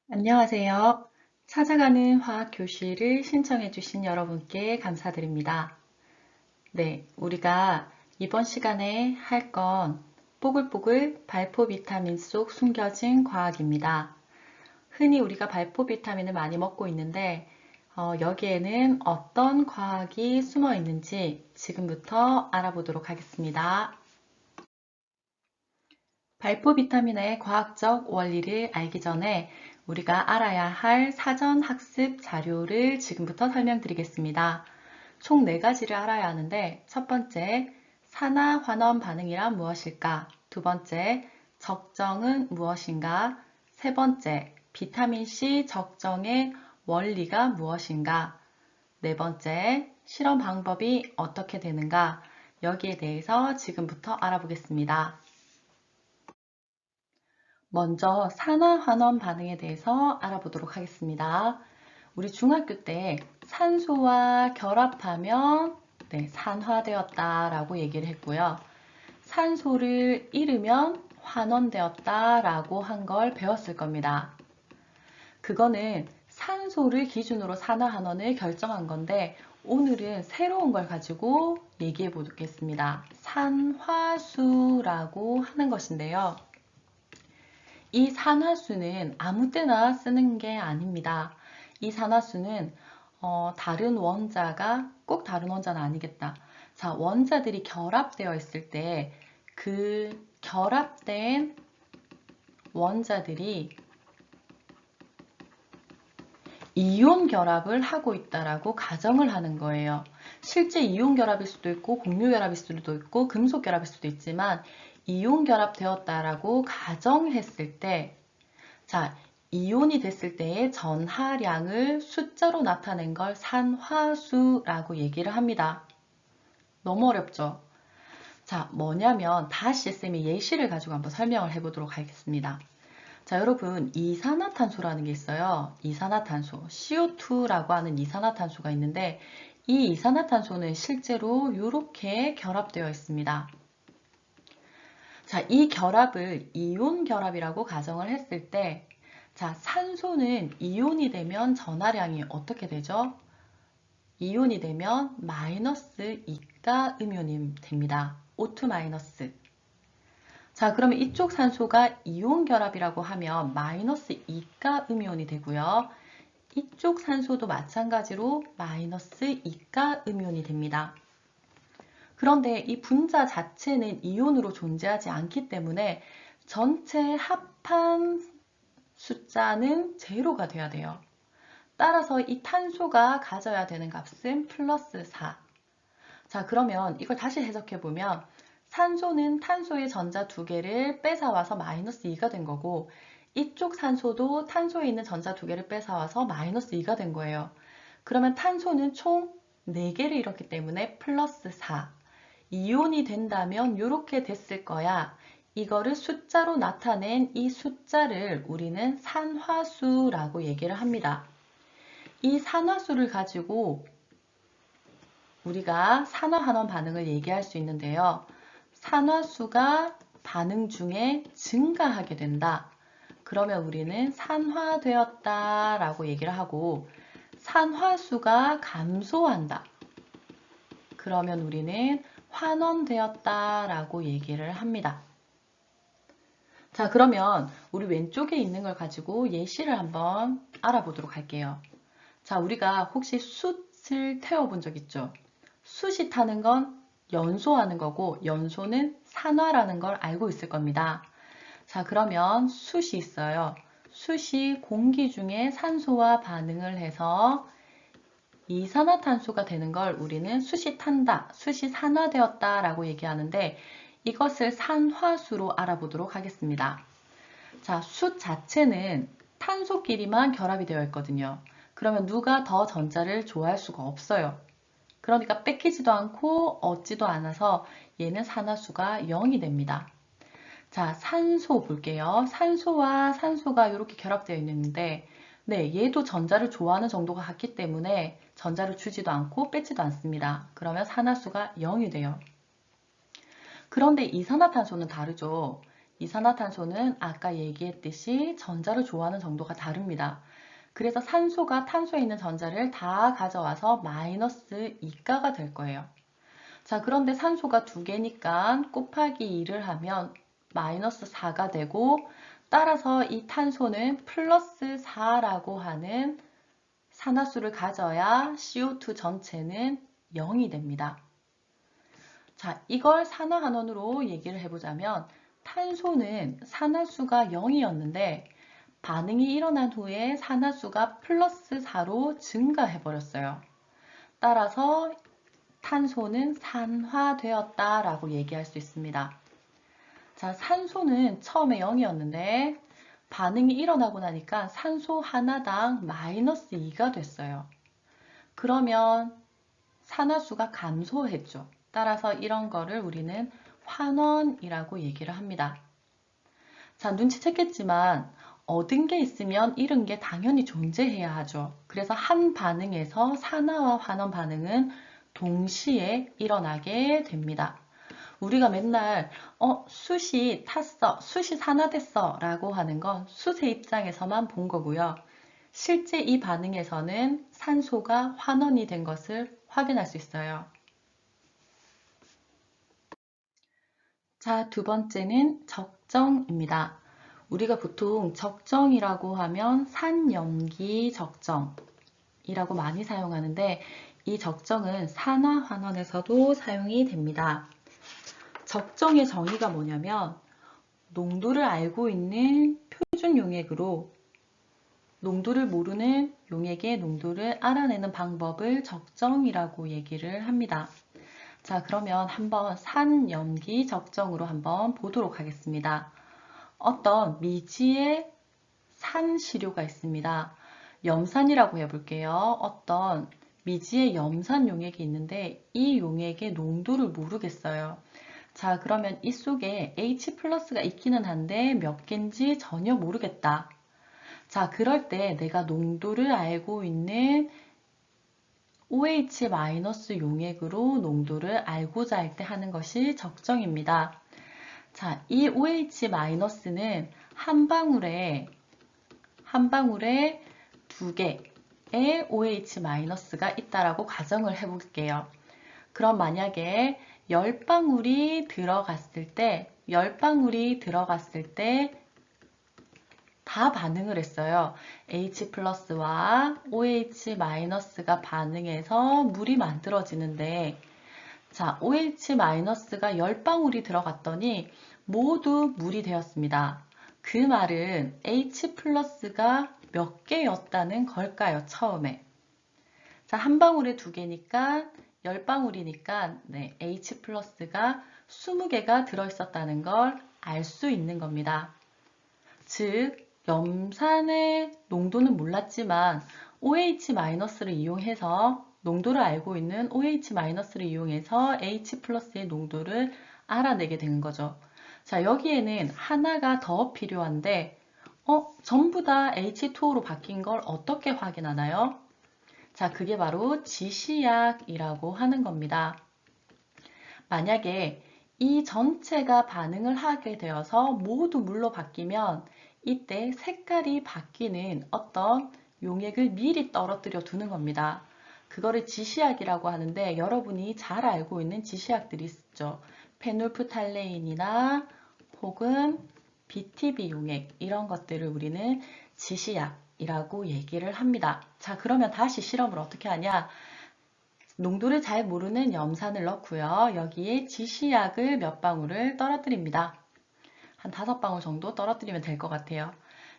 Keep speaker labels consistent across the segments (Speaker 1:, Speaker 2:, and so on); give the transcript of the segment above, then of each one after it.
Speaker 1: 안녕하세요. 찾아가는 화학 교실을 신청해 주신 여러분께 감사드립니다. 네, 우리가 이번 시간에 할 건 뽀글뽀글 발포 비타민 속 숨겨진 과학입니다. 흔히 우리가 발포 비타민을 많이 먹고 있는데 여기에는 어떤 과학이 숨어 있는지 지금부터 알아보도록 하겠습니다. 발포 비타민의 과학적 원리를 알기 전에 우리가 알아야 할 사전 학습 자료를 지금부터 설명드리겠습니다. 총 4가지를 알아야 하는데 첫 번째, 산화 환원 반응이란 무엇일까? 두 번째, 적정은 무엇인가? 세 번째, 비타민C 적정의 원리가 무엇인가? 네 번째, 실험 방법이 어떻게 되는가? 여기에 대해서 지금부터 알아보겠습니다. 먼저 산화환원 반응에 대해서 알아보도록 하겠습니다. 우리 중학교 때 산소와 결합하면 산화되었다라고 얘기를 했고요. 산소를 잃으면 환원되었다라고 한 걸 배웠을 겁니다. 그거는 산소를 기준으로 산화환원을 결정한 건데 오늘은 새로운 걸 가지고 얘기해 보겠습니다. 산화수라고 하는 것인데요. 이 산화수는 아무 때나 쓰는 게 아닙니다. 이 산화수는 다른 원자가 꼭 다른 원자는 아니겠다. 자, 원자들이 결합되어 있을 때 그 결합된 원자들이 이온 결합을 하고 있다라고 가정을 하는 거예요. 실제 이온 결합일 수도 있고 공유 결합일 수도 있고 금속 결합일 수도 있지만 이온 결합되었다라고 가정했을 때 자, 이온이 됐을 때의 전하량을 숫자로 나타낸 걸 산화수라고 얘기를 합니다. 너무 어렵죠? 자, 뭐냐면 다시 쌤이 예시를 가지고 한번 설명을 해보도록 하겠습니다. 자, 여러분 이산화탄소라는 게 있어요. 이산화탄소, CO2라고 하는 이산화탄소가 있는데 이 이산화탄소는 실제로 이렇게 결합되어 있습니다. 자, 이 결합을 이온 결합이라고 가정을 했을 때 자, 산소는 이온이 되면 전하량이 어떻게 되죠? 이온이 되면 마이너스 2가 음이온이 됩니다. O2 마이너스. 자, 그러면 이쪽 산소가 이온 결합이라고 하면 마이너스 2가 음이온이 되고요. 이쪽 산소도 마찬가지로 마이너스 2가 음이온이 됩니다. 그런데 이 분자 자체는 이온으로 존재하지 않기 때문에 전체 합한 숫자는 제로가 돼야 돼요. 따라서 이 탄소가 가져야 되는 값은 플러스 4. 자, 그러면 이걸 다시 해석해보면 산소는 탄소의 전자 2개를 뺏어와서 마이너스 2가 된 거고 이쪽 산소도 탄소에 있는 전자 2개를 뺏어와서 마이너스 2가 된 거예요. 그러면 탄소는 총 4개를 잃었기 때문에 플러스 4. 이온이 된다면 이렇게 됐을 거야. 이거를 숫자로 나타낸 이 숫자를 우리는 산화수라고 얘기를 합니다. 이 산화수를 가지고 우리가 산화환원 반응을 얘기할 수 있는데요. 산화수가 반응 중에 증가하게 된다. 그러면 우리는 산화되었다 라고 얘기를 하고 산화수가 감소한다. 그러면 우리는 환원되었다 라고 얘기를 합니다. 자, 그러면 우리 왼쪽에 있는 걸 가지고 예시를 한번 알아보도록 할게요. 자, 우리가 혹시 숯을 태워본 적 있죠? 숯이 타는 건 연소하는 거고 연소는 산화라는 걸 알고 있을 겁니다. 자, 그러면 숯이 있어요. 숯이 공기 중에 산소와 반응을 해서 이산화탄소가 되는 걸 우리는 숯이 탄다, 숯이 산화되었다 라고 얘기하는데 이것을 산화수로 알아보도록 하겠습니다. 자, 숯 자체는 탄소끼리만 결합이 되어 있거든요. 그러면 누가 더 전자를 좋아할 수가 없어요. 그러니까 뺏기지도 않고 얻지도 않아서 얘는 산화수가 0이 됩니다. 자, 산소 볼게요. 산소와 산소가 이렇게 결합되어 있는데 네, 얘도 전자를 좋아하는 정도가 같기 때문에 전자를 주지도 않고 뺏지도 않습니다. 그러면 산화수가 0이 돼요. 그런데 이산화탄소는 다르죠. 이산화탄소는 아까 얘기했듯이 전자를 좋아하는 정도가 다릅니다. 그래서 산소가 탄소에 있는 전자를 다 가져와서 마이너스 2가가 될 거예요. 자, 그런데 산소가 2개니까 곱하기 2를 하면 마이너스 4가 되고, 따라서 이 탄소는 플러스 4라고 하는 산화수를 가져야 CO2 전체는 0이 됩니다. 자, 이걸 산화한원으로 얘기를 해보자면 탄소는 산화수가 0이었는데 반응이 일어난 후에 산화수가 플러스 4로 증가해버렸어요. 따라서 탄소는 산화되었다라고 얘기할 수 있습니다. 자, 산소는 처음에 0이었는데 반응이 일어나고 나니까 산소 하나당 마이너스 2가 됐어요. 그러면 산화수가 감소했죠. 따라서 이런 거를 우리는 환원이라고 얘기를 합니다. 자, 눈치챘겠지만 얻은 게 있으면 잃은 게 당연히 존재해야 하죠. 그래서 한 반응에서 산화와 환원 반응은 동시에 일어나게 됩니다. 우리가 맨날 숯이 탔어, 숯이 산화됐어 라고 하는 건 숯의 입장에서만 본 거고요. 실제 이 반응에서는 산소가 환원이 된 것을 확인할 수 있어요. 자, 두 번째는 적정입니다. 우리가 보통 적정이라고 하면 산염기 적정이라고 많이 사용하는데 이 적정은 산화환원에서도 사용이 됩니다. 적정의 정의가 뭐냐면 농도를 알고 있는 표준 용액으로 농도를 모르는 용액의 농도를 알아내는 방법을 적정이라고 얘기를 합니다. 자, 그러면 한번 산염기 적정으로 한번 보도록 하겠습니다. 어떤 미지의 산시료가 있습니다. 염산이라고 해볼게요. 어떤 미지의 염산 용액이 있는데 이 용액의 농도를 모르겠어요. 자, 그러면 이 속에 H+가 있기는 한데 몇 개인지 전혀 모르겠다. 자, 그럴 때 내가 농도를 알고 있는 OH- 용액으로 농도를 알고자 할 때 하는 것이 적정입니다. 자, 이 OH-는 한 방울에 두 개의 OH-가 있다라고 가정을 해볼게요. 그럼 만약에 10방울이 들어갔을 때 다 반응을 했어요. H+와 OH-가 반응해서 물이 만들어지는데 자, OH-가 10방울이 들어갔더니 모두 물이 되었습니다. 그 말은 H+가 몇 개였다는 걸까요? 처음에. 자, 한 방울에 2개니까 10방울이니까 네, H+가 20개가 들어있었다는 걸 알 수 있는 겁니다. 즉, 염산의 농도는 몰랐지만 OH-를 이용해서 농도를 알고 있는 OH-를 이용해서 H+의 농도를 알아내게 된 거죠. 자, 여기에는 하나가 더 필요한데 전부 다 H2O로 바뀐 걸 어떻게 확인하나요? 자, 그게 바로 지시약이라고 하는 겁니다. 만약에 이 전체가 반응을 하게 되어서 모두 물로 바뀌면 이때 색깔이 바뀌는 어떤 용액을 미리 떨어뜨려 두는 겁니다. 그거를 지시약이라고 하는데 여러분이 잘 알고 있는 지시약들이 있죠. 페놀프탈레인이나 혹은 BTB 용액 이런 것들을 우리는 지시약이라고 얘기를 합니다. 자, 그러면 다시 실험을 어떻게 하냐? 농도를 잘 모르는 염산을 넣고요. 여기에 지시약을 몇 방울을 떨어뜨립니다. 한 5방울 정도 떨어뜨리면 될 것 같아요.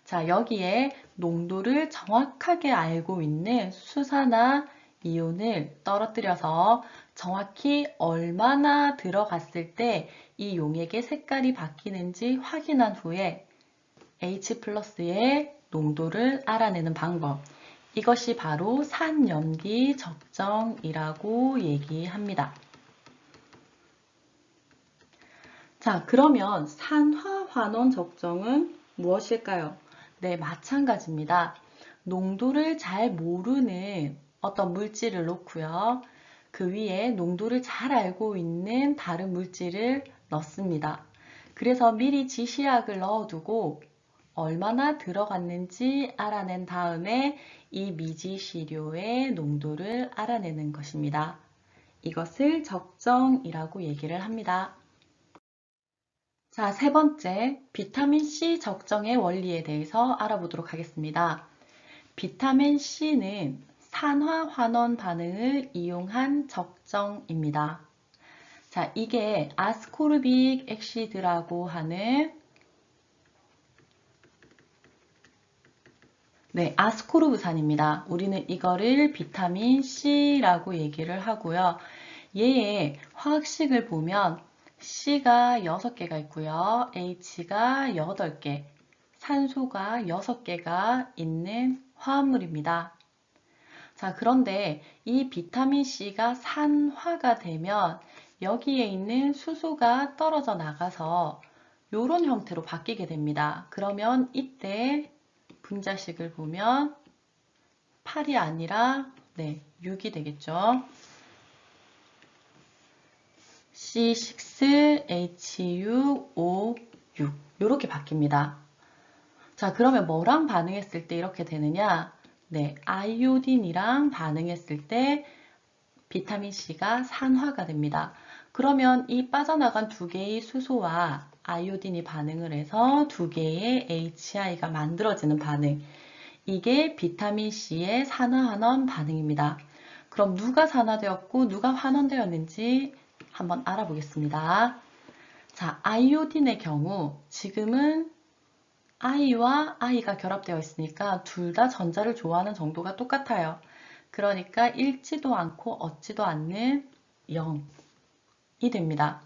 Speaker 1: 자, 여기에 농도를 정확하게 알고 있는 수산화 이온을 떨어뜨려서 정확히 얼마나 들어갔을 때 이 용액의 색깔이 바뀌는지 확인한 후에 H+의 농도를 알아내는 방법. 이것이 바로 산염기 적정이라고 얘기합니다. 자, 그러면 산화환원 적정은 무엇일까요? 네, 마찬가지입니다. 농도를 잘 모르는 어떤 물질을 놓고요. 그 위에 농도를 잘 알고 있는 다른 물질을 넣습니다. 그래서 미리 지시약을 넣어두고 얼마나 들어갔는지 알아낸 다음에 이 미지시료의 농도를 알아내는 것입니다. 이것을 적정이라고 얘기를 합니다. 자, 세 번째, 비타민C 적정의 원리에 대해서 알아보도록 하겠습니다. 비타민C는 산화환원 반응을 이용한 적정입니다. 자, 이게 아스코르빅 액시드라고 하는 아스코르브산입니다. 우리는 이거를 비타민 C라고 얘기를 하고요. 얘의 화학식을 보면 C가 6개가 있고요. H가 8개, 산소가 6개가 있는 화합물입니다. 자, 그런데 이 비타민 C가 산화가 되면 여기에 있는 수소가 떨어져 나가서 이런 형태로 바뀌게 됩니다. 그러면 이때 분자식을 보면 8이 아니라 6이 되겠죠. C6H6O6 이렇게 바뀝니다. 자, 그러면 뭐랑 반응했을 때 이렇게 되느냐? 아이오딘이랑 반응했을 때 비타민 C가 산화가 됩니다. 그러면 이 빠져나간 두 개의 수소와 아이오딘이 반응을 해서 두 개의 HI가 만들어지는 반응. 이게 비타민 C의 산화환원 반응입니다. 그럼 누가 산화되었고 누가 환원되었는지 한번 알아보겠습니다. 자, 아이오딘의 경우 지금은 I와 I가 결합되어 있으니까 둘 다 전자를 좋아하는 정도가 똑같아요. 그러니까 읽지도 않고 얻지도 않는 0이 됩니다.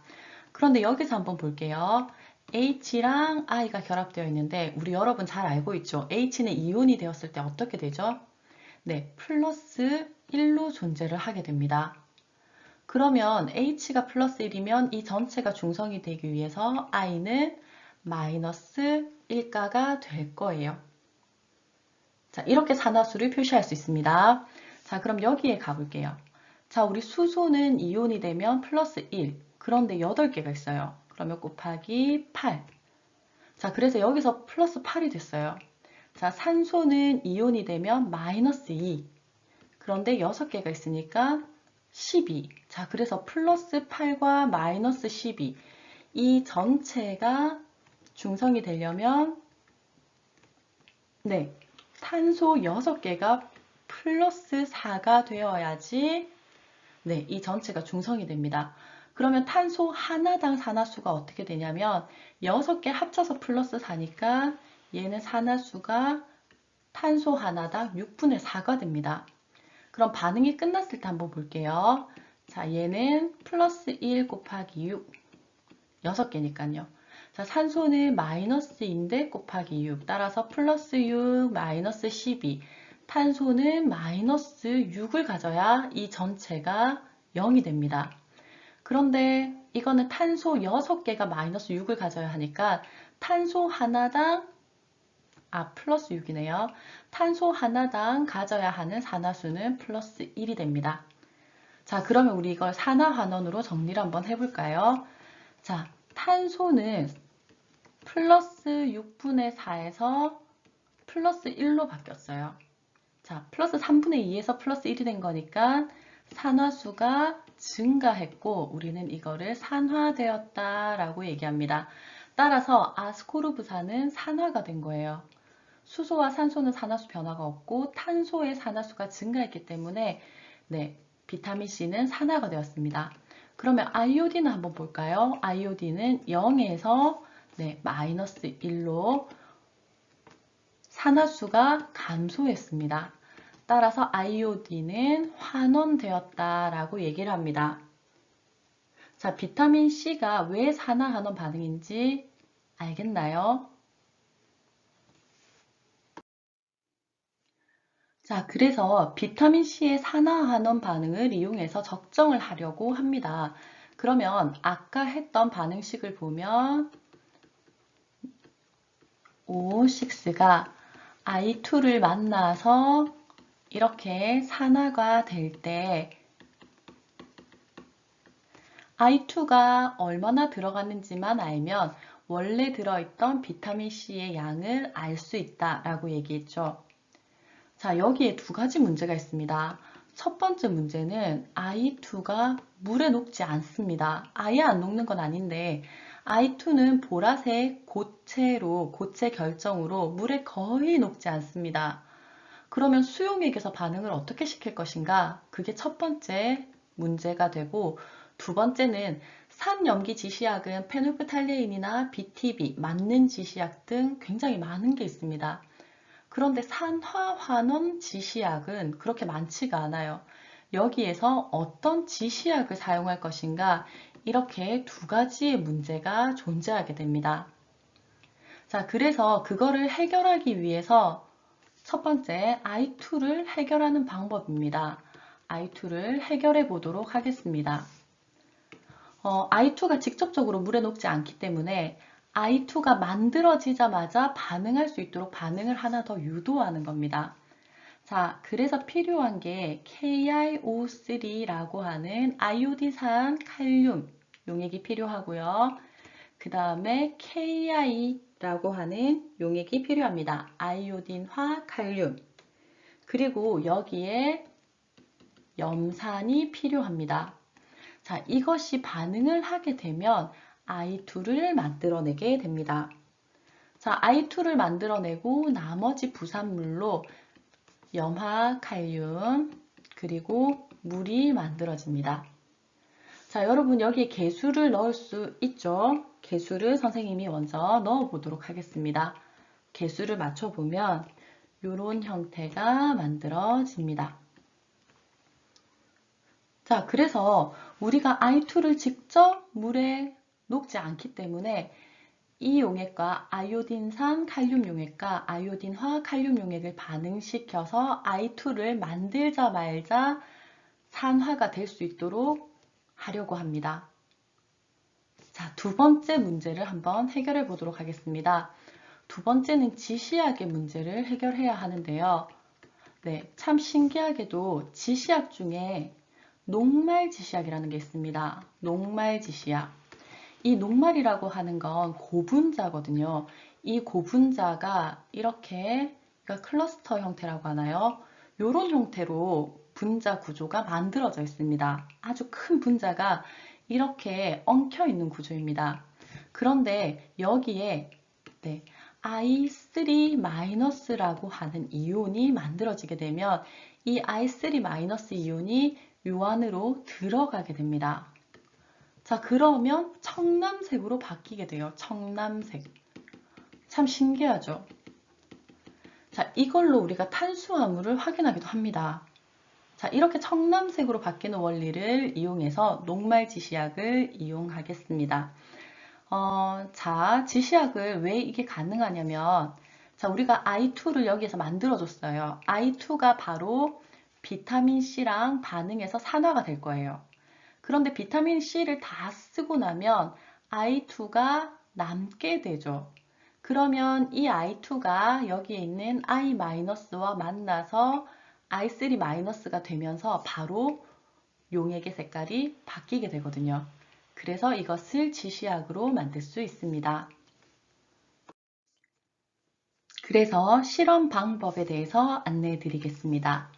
Speaker 1: 그런데 여기서 한번 볼게요. H랑 I가 결합되어 있는데 우리 여러분 잘 알고 있죠? H는 이온이 되었을 때 어떻게 되죠? 플러스 1로 존재를 하게 됩니다. 그러면 H가 플러스 1이면 이 전체가 중성이 되기 위해서 I는 마이너스 1가가 될 거예요. 자, 이렇게 산화수를 표시할 수 있습니다. 자, 그럼 여기에 가볼게요. 자, 우리 수소는 이온이 되면 플러스 1. 그런데 8개가 있어요. 그러면 곱하기 8. 자, 그래서 여기서 플러스 8이 됐어요. 자, 산소는 이온이 되면 마이너스 2. 그런데 6개가 있으니까 12. 자, 그래서 플러스 8과 마이너스 12. 이 전체가 중성이 되려면 탄소 6개가 플러스 4가 되어야지 이 전체가 중성이 됩니다. 그러면 탄소 하나당 산화수가 어떻게 되냐면 6개 합쳐서 플러스 4니까 얘는 산화수가 탄소 하나당 6분의 4가 됩니다. 그럼 반응이 끝났을 때 한번 볼게요. 자, 얘는 플러스 1 곱하기 6, 6개니까요. 자, 산소는 마이너스인데 곱하기 6, 따라서 플러스 6, 마이너스 12. 탄소는 마이너스 6을 가져야 이 전체가 0이 됩니다. 그런데 이거는 탄소 6개가 마이너스 6을 가져야 하니까 탄소 하나당 플러스 6이네요. 탄소 하나당 가져야 하는 산화수는 플러스 1이 됩니다. 자, 그러면 우리 이걸 산화환원으로 정리를 한번 해볼까요? 자, 탄소는 플러스 6분의 4에서 플러스 1로 바뀌었어요. 자, 플러스 3분의 2에서 플러스 1이 된 거니까 산화수가 증가했고 우리는 이거를 산화되었다라고 얘기합니다. 따라서 아스코르브산은 산화가 된 거예요. 수소와 산소는 산화수 변화가 없고 탄소의 산화수가 증가했기 때문에 비타민 C는 산화가 되었습니다. 그러면 아이오딘을 한번 볼까요? 아이오딘은 0에서 마이너스 1로 산화수가 감소했습니다. 따라서 아이오딘은 환원되었다라고 얘기를 합니다. 자, 비타민 C가 왜 산화환원 반응인지 알겠나요? 자, 그래서 비타민 C의 산화환원 반응을 이용해서 적정을 하려고 합니다. 그러면 아까 했던 반응식을 보면 O6가 I2를 만나서 이렇게 산화가 될 때 I2가 얼마나 들어갔는지만 알면 원래 들어있던 비타민C의 양을 알 수 있다라고 얘기했죠. 자, 여기에 두 가지 문제가 있습니다. 첫 번째 문제는 I2가 물에 녹지 않습니다. 아예 안 녹는 건 아닌데 I2는 보라색 고체 결정으로 물에 거의 녹지 않습니다. 그러면 수용액에서 반응을 어떻게 시킬 것인가? 그게 첫 번째 문제가 되고 두 번째는 산염기 지시약은 페놀프탈레인이나 BTB, 맞는 지시약 등 굉장히 많은 게 있습니다. 그런데 산화환원 지시약은 그렇게 많지가 않아요. 여기에서 어떤 지시약을 사용할 것인가? 이렇게 두 가지의 문제가 존재하게 됩니다. 자, 그래서 그거를 해결하기 위해서 첫 번째 I2를 해결하는 방법입니다. I2를 해결해 보도록 하겠습니다. I2가 직접적으로 물에 녹지 않기 때문에 I2가 만들어지자마자 반응할 수 있도록 반응을 하나 더 유도하는 겁니다. 자, 그래서 필요한 게 KiO3라고 하는 아이오딘산 칼륨 용액이 필요하고요. 그 다음에 KI라고 하는 용액이 필요합니다. 아이오딘화 칼륨. 그리고 여기에 염산이 필요합니다. 자, 이것이 반응을 하게 되면 I2를 만들어내게 됩니다. 자, I2를 만들어내고 나머지 부산물로 염화 칼륨 그리고 물이 만들어집니다. 자, 여러분 여기에 개수를 넣을 수 있죠? 개수를 선생님이 먼저 넣어 보도록 하겠습니다. 개수를 맞춰보면 이런 형태가 만들어집니다. 자, 그래서 우리가 I2를 직접 물에 녹지 않기 때문에 이 용액과 아이오딘산 칼륨 용액과 아이오딘화 칼륨 용액을 반응시켜서 I2를 만들자 말자 산화가 될 수 있도록 하려고 합니다. 자, 두 번째 문제를 한번 해결해 보도록 하겠습니다. 두 번째는 지시약의 문제를 해결해야 하는데요. 네, 참 신기하게도 지시약 중에 녹말 지시약이라는 게 있습니다. 녹말 지시약. 이 녹말이라고 하는 건 고분자거든요. 이 고분자가 이렇게 클러스터 형태라고 하나요? 이런 형태로 분자 구조가 만들어져 있습니다. 아주 큰 분자가 이렇게 엉켜 있는 구조입니다. 그런데 여기에 네, I3-라고 하는 이온이 만들어지게 되면 이 I3- 이온이 요 안으로 들어가게 됩니다. 자, 그러면 청남색으로 바뀌게 돼요. 청남색. 참 신기하죠? 자, 이걸로 우리가 탄수화물을 확인하기도 합니다. 자, 이렇게 청남색으로 바뀌는 원리를 이용해서 녹말 지시약을 이용하겠습니다. 자, 지시약을 왜 이게 가능하냐면, 자, 우리가 I2를 여기에서 만들어줬어요. I2가 바로 비타민C랑 반응해서 산화가 될 거예요. 그런데 비타민C를 다 쓰고 나면 I2가 남게 되죠. 그러면 이 I2가 여기에 있는 I-와 만나서 I3-가 되면서 바로 용액의 색깔이 바뀌게 되거든요. 그래서 이것을 지시약으로 만들 수 있습니다. 그래서 실험 방법에 대해서 안내해 드리겠습니다.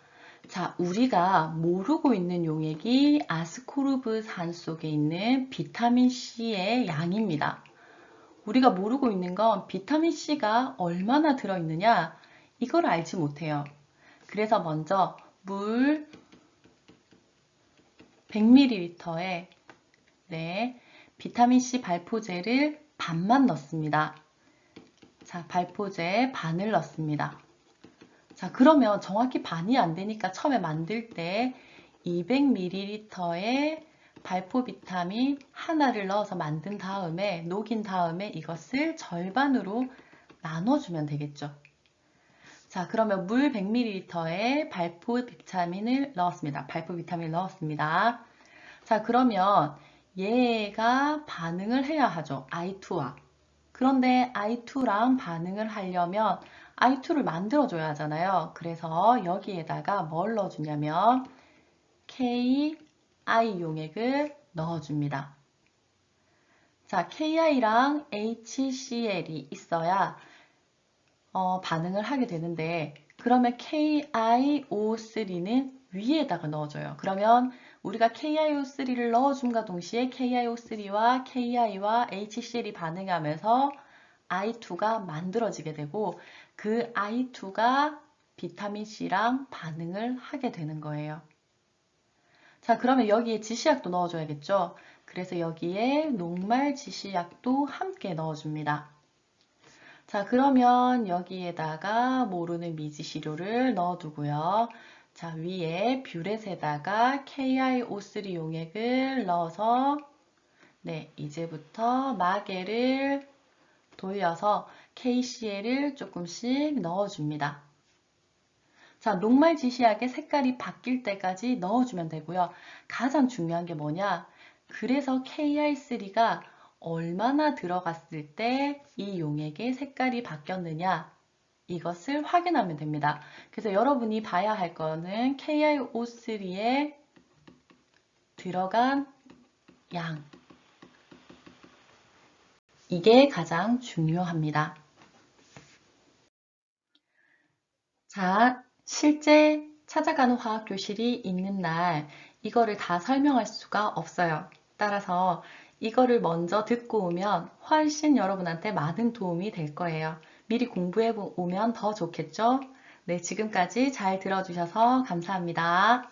Speaker 1: 자, 우리가 모르고 있는 용액이 아스코르브산 속에 있는 비타민C의 양입니다. 우리가 모르고 있는 건 비타민C가 얼마나 들어있느냐, 이걸 알지 못해요. 그래서 먼저 물 100ml에 네, 비타민C 발포제를 반만 넣습니다. 자, 발포제 반을 넣습니다. 자, 그러면 정확히 반이 안 되니까 처음에 만들 때 200ml에 발포 비타민 하나를 넣어서 만든 다음에 녹인 다음에 이것을 절반으로 나눠주면 되겠죠. 자, 그러면 물 100ml에 발포 비타민을 넣었습니다. 발포 비타민을 넣었습니다. 자, 그러면 얘가 반응을 해야 하죠. I2와. 그런데 I2랑 반응을 하려면 I2를 만들어줘야 하잖아요. 그래서 여기에다가 뭘 넣어주냐면 KI 용액을 넣어줍니다. 자, KI랑 HCl이 있어야 반응을 하게 되는데 그러면 KiO3는 위에다가 넣어줘요. 그러면 우리가 KiO3를 넣어줌과 동시에 KiO3와 KI와 HCl이 반응하면서 I2가 만들어지게 되고 그 I2가 비타민 C랑 반응을 하게 되는 거예요. 자, 그러면 여기에 지시약도 넣어줘야겠죠? 그래서 여기에 녹말 지시약도 함께 넣어줍니다. 자, 그러면 여기에다가 모르는 미지시료를 넣어두고요. 자, 위에 뷰렛에다가 KiO3 용액을 넣어서 네, 이제부터 마개를 돌려서 KCl을 조금씩 넣어줍니다. 자, 녹말 지시약의 색깔이 바뀔 때까지 넣어주면 되고요. 가장 중요한 게 뭐냐? 그래서 KI3가 얼마나 들어갔을 때 이 용액의 색깔이 바뀌었느냐? 이것을 확인하면 됩니다. 그래서 여러분이 봐야 할 거는 KiO3에 들어간 양. 이게 가장 중요합니다. 자, 실제 찾아가는 화학교실이 있는 날 이거를 다 설명할 수가 없어요. 따라서 이거를 먼저 듣고 오면 훨씬 여러분한테 많은 도움이 될 거예요. 미리 공부해 오면 더 좋겠죠? 네, 지금까지 잘 들어주셔서 감사합니다.